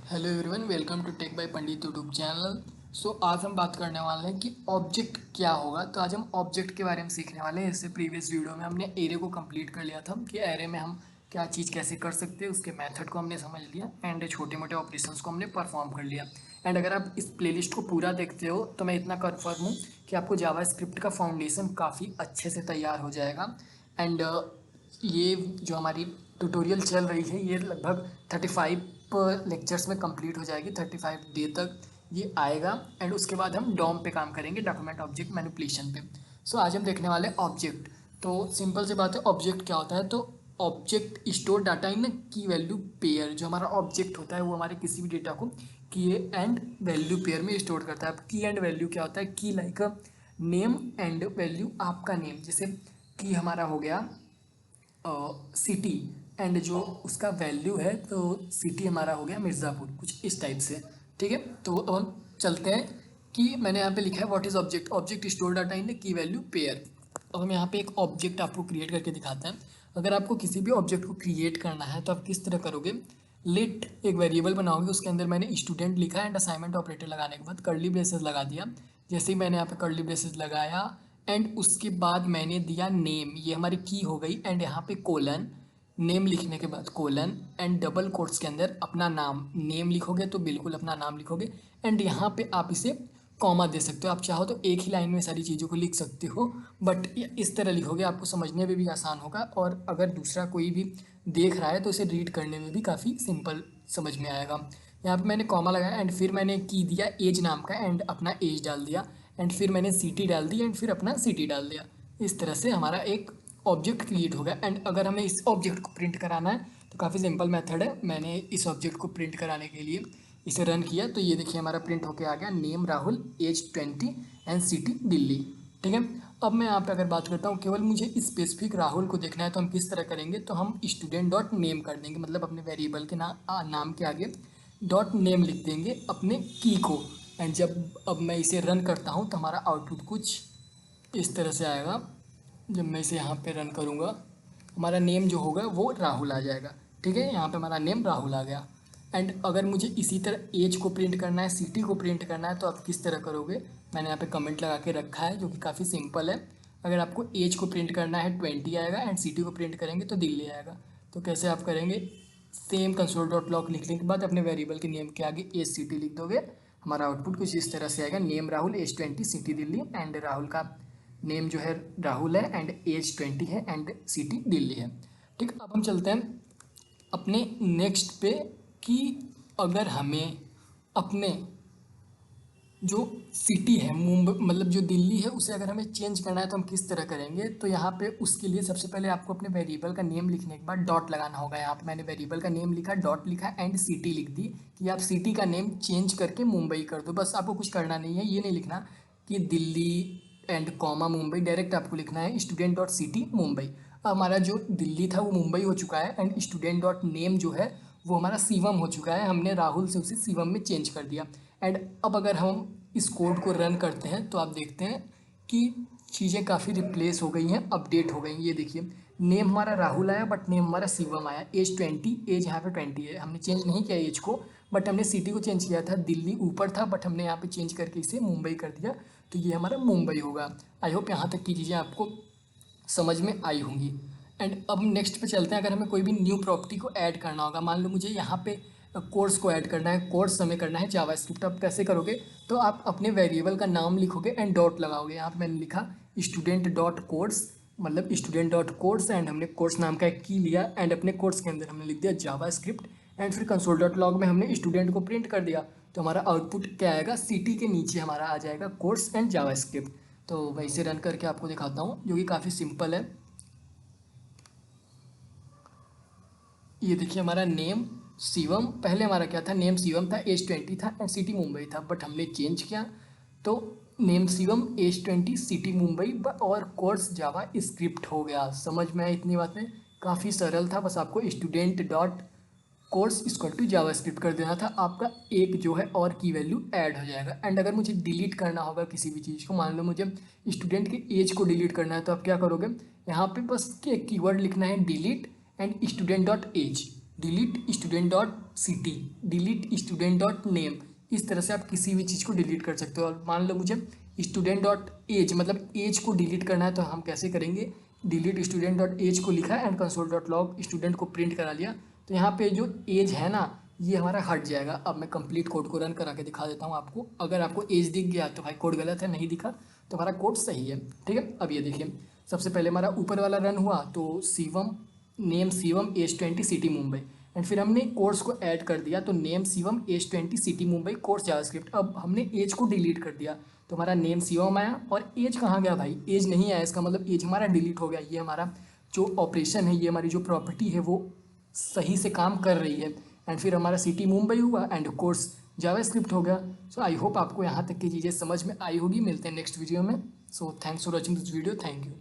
Hello everyone, welcome to tech by Pandit YouTube channel. आज हम बात करने वाले हैं कि ऑब्जेक्ट क्या होगा। तो आज हम ऑब्जेक्ट के बारे में सीखने वाले हैं। इससे प्रीवियस वीडियो में हमने एरे को कंप्लीट कर लिया था कि एरे में हम क्या चीज़ कैसे कर सकते हैं, उसके मेथड को हमने समझ लिया एंड छोटे मोटे ऑपरेशंस को हमने परफॉर्म कर लिया। एंड अगर आप इस प्लेलिस्ट को पूरा देखते हो तो मैं इतना कन्फर्म हूँ कि आपको जावा स्क्रिप्ट का फाउंडेशन काफ़ी अच्छे से तैयार हो जाएगा। एंड ये जो हमारी ट्यूटोरियल चल रही है ये लगभग 35 लेक्चर्स में कंप्लीट हो जाएगी। 35 डे तक ये आएगा एंड उसके बाद हम डॉम पे काम करेंगे, डॉक्यूमेंट ऑब्जेक्ट मैनिपुलेशन पे। आज हम देखने वाले ऑब्जेक्ट। तो सिंपल सी बात है, ऑब्जेक्ट क्या होता है। तो ऑब्जेक्ट स्टोर डाटा इन की वैल्यू पेयर। जो हमारा ऑब्जेक्ट होता है वो हमारे किसी भी डेटा को की एंड वैल्यू पेयर में स्टोर करता है। अब की एंड वैल्यू क्या होता है, की लाइक नेम एंड वैल्यू आपका नेम। जैसे की हमारा हो गया सिटी एंड जो उसका वैल्यू है, तो सिटी हमारा हो गया मिर्ज़ापुर, कुछ इस टाइप से। ठीक है, तो अब हम चलते हैं कि मैंने यहाँ पे लिखा है what is object. Object store data in की वैल्यू पेयर। अब हम यहाँ पे एक ऑब्जेक्ट आपको क्रिएट करके दिखाते हैं। अगर आपको किसी भी ऑब्जेक्ट को क्रिएट करना है तो आप किस तरह करोगे। लेट एक वेरिएबल बनाओगे, उसके अंदर मैंने स्टूडेंट लिखा एंड असाइनमेंट ऑपरेटर लगाने के बाद कर्ली ब्रेसेस लगा दिया। जैसे ही मैंने यहाँ पे कर्ली ब्रेसेस लगाया एंड उसके बाद मैंने दिया नेम, ये हमारी की हो गई। एंड यहाँ पे कोलन, नेम लिखने के बाद कोलन एंड डबल कोट्स के अंदर अपना नाम। नेम लिखोगे तो बिल्कुल अपना नाम लिखोगे एंड यहाँ पे आप इसे कॉमा दे सकते हो। आप चाहो तो एक ही लाइन में सारी चीज़ों को लिख सकते हो, बट इस तरह लिखोगे आपको समझने में भी आसान होगा और अगर दूसरा कोई भी देख रहा है तो इसे रीड करने में भी काफ़ी सिंपल समझ में आएगा। यहाँ पे मैंने कॉमा लगाया एंड फिर मैंने की दिया एज नाम का एंड अपना एज डाल दिया एंड फिर मैंने सिटी डाल दी एंड फिर अपना सिटी डाल दिया। इस तरह से हमारा एक ऑब्जेक्ट क्रिएट हो गया। एंड अगर हमें इस ऑब्जेक्ट को प्रिंट कराना है तो काफ़ी सिंपल मेथड है। मैंने इस ऑब्जेक्ट को प्रिंट कराने के लिए इसे रन किया तो ये देखिए हमारा प्रिंट होके आ गया, name Rahul, age 20 and city Delhi. ठीक है, अब मैं यहाँ पे अगर बात करता हूँ केवल मुझे स्पेसिफिक राहुल को देखना है तो हम किस तरह करेंगे। तो हम स्टूडेंट डॉट नेम कर देंगे, मतलब अपने वेरिएबल के नाम के आगे डॉट नेम लिख देंगे अपने की को। एंड जब अब मैं इसे रन करता हूँ तो हमारा आउटपुट कुछ इस तरह से आएगा। जब मैं इसे यहाँ पे रन करूँगा हमारा नेम जो होगा वो राहुल आ जाएगा। ठीक है, यहाँ पे हमारा नेम राहुल आ गया। एंड अगर मुझे इसी तरह एज को प्रिंट करना है, सिटी को प्रिंट करना है तो आप किस तरह करोगे। मैंने यहाँ पे कमेंट लगा के रखा है जो कि काफ़ी सिंपल है। अगर आपको एज को प्रिंट करना है 20 आएगा एंड सिटी को प्रिंट करेंगे तो दिल्ली आएगा। तो कैसे आप करेंगे, सेम कंसोल डॉट लॉग लिखने के बाद अपने वेरिएबल के नेम के आगे एज सिटी लिख दोगे। हमारा आउटपुट कुछ इस तरह से आएगा, name Rahul, age 20, city Delhi. And Rahul का नेम जो है राहुल है एंड एज 20 है एंड सिटी दिल्ली है। ठीक, अब हम चलते हैं अपने नेक्स्ट पे कि अगर हमें अपने जो सिटी है मुंबई, मतलब जो दिल्ली है, उसे अगर हमें चेंज करना है तो हम किस तरह करेंगे। तो यहाँ पे उसके लिए सबसे पहले आपको अपने वेरिएबल का नेम लिखने के बाद डॉट लगाना होगा। यहाँ पे मैंने वेरिएबल का नेम लिखा, डॉट लिखा एंड सिटी लिख दी कि आप सिटी का नेम चेंज करके मुंबई कर दो। बस आपको कुछ करना नहीं है, ये नहीं लिखना कि Delhi and comma Mumbai, direct आपको लिखना है स्टूडेंट डॉट सिटी मुंबई। अब हमारा जो दिल्ली था वो मुंबई हो चुका है एंड स्टूडेंट डॉट नेम जो है वो हमारा शिवम हो चुका है। हमने राहुल से उसे शिवम में चेंज कर दिया। एंड अब अगर हम इस कोड को रन करते हैं तो आप देखते हैं कि चीज़ें काफ़ी रिप्लेस हो गई हैं, अपडेट हो गई हैं। ये देखिए नेम हमारा राहुल आया बट नेम हमारा शिवम आया। एज 20, एज यहाँ पे 20 है, हमने चेंज नहीं किया एज को, बट हमने सिटी को चेंज किया था। दिल्ली ऊपर था बट हमने यहाँ पे चेंज करके इसे मुंबई कर दिया, तो ये हमारा मुंबई होगा। आई होप यहाँ तक की चीज़ें आपको समझ में आई होंगी। एंड अब नेक्स्ट पे चलते हैं। अगर हमें कोई भी न्यू प्रॉपर्टी को ऐड करना होगा, मान लो मुझे यहाँ पे कोर्स को ऐड करना है, कोर्स हमें करना है जावास्क्रिप्ट। अब कैसे करोगे, तो आप अपने वेरिएबल का नाम लिखोगे एंड डॉट लगाओगे। यहाँ पे मैंने लिखा स्टूडेंट डॉट कोर्स, मतलब स्टूडेंट डॉट कोर्स एंड हमने कोर्स नाम का एक की लिया एंड अपने कोर्स के अंदर हमने लिख दिया जावास्क्रिप्ट एंड फिर कंसोल डॉट लॉग में हमने स्टूडेंट को प्रिंट कर दिया। तो हमारा आउटपुट क्या आएगा, सिटी के नीचे हमारा आ जाएगा कोर्स एंड जावास्क्रिप्ट। तो मैं इसे रन करके आपको दिखाता हूँ जो कि काफ़ी सिंपल है। ये देखिए हमारा नेम शिवम, पहले हमारा क्या था, नेम शिवम था, एज 20 था एंड सिटी मुंबई था, बट हमने चेंज किया तो name Shivam, age 20, city Mumbai और कोर्स जावा स्क्रिप्ट हो गया। समझ में आई इतनी बातें, काफ़ी सरल था। बस आपको student dot course equal to JavaScript कर देना था, आपका एक जो है और की वैल्यू ऐड हो जाएगा। एंड अगर मुझे डिलीट करना होगा किसी भी चीज़ को, मान लो मुझे स्टूडेंट के एज को डिलीट करना है, तो आप क्या करोगे, यहाँ पे बस एक कीवर्ड लिखना है delete and student dot age, delete student dot city, delete student dot name. इस तरह से आप किसी भी चीज़ को डिलीट कर सकते हो। और मान लो मुझे स्टूडेंट डॉट एज मतलब एज को डिलीट करना है, तो हम कैसे करेंगे, डिलीट स्टूडेंट डॉट एज को लिखा and console dot log student को प्रिंट करा लिया, तो यहाँ पे जो एज है ना ये हमारा हट जाएगा। अब मैं कंप्लीट कोड को रन करा के दिखा देता हूँ आपको। अगर आपको एज दिख गया तो भाई कोड गलत है, नहीं दिखा तो हमारा कोड सही है। ठीक है, अब ये देखिए सबसे पहले हमारा ऊपर वाला रन हुआ तो Shivam, name Shivam, age 20, city Mumbai, and फिर हमने कोर्स को ऐड कर दिया तो name Shivam, age 20, city Mumbai, course JavaScript. अब हमने एज को डिलीट कर दिया तो हमारा नेम शिवम आया और एज कहाँ गया भाई, एज नहीं आया, इसका मतलब एज हमारा डिलीट हो गया। ये हमारा जो ऑपरेशन है, ये हमारी जो प्रॉपर्टी है वो सही से काम कर रही है। एंड फिर हमारा सिटी मुंबई हुआ एंड कोर्स जावास्क्रिप्ट हो गया। सो आई होप आपको यहाँ तक की चीज़ें समझ में आई होगी। मिलते हैं नेक्स्ट वीडियो में। So thanks for watching this video, thank you.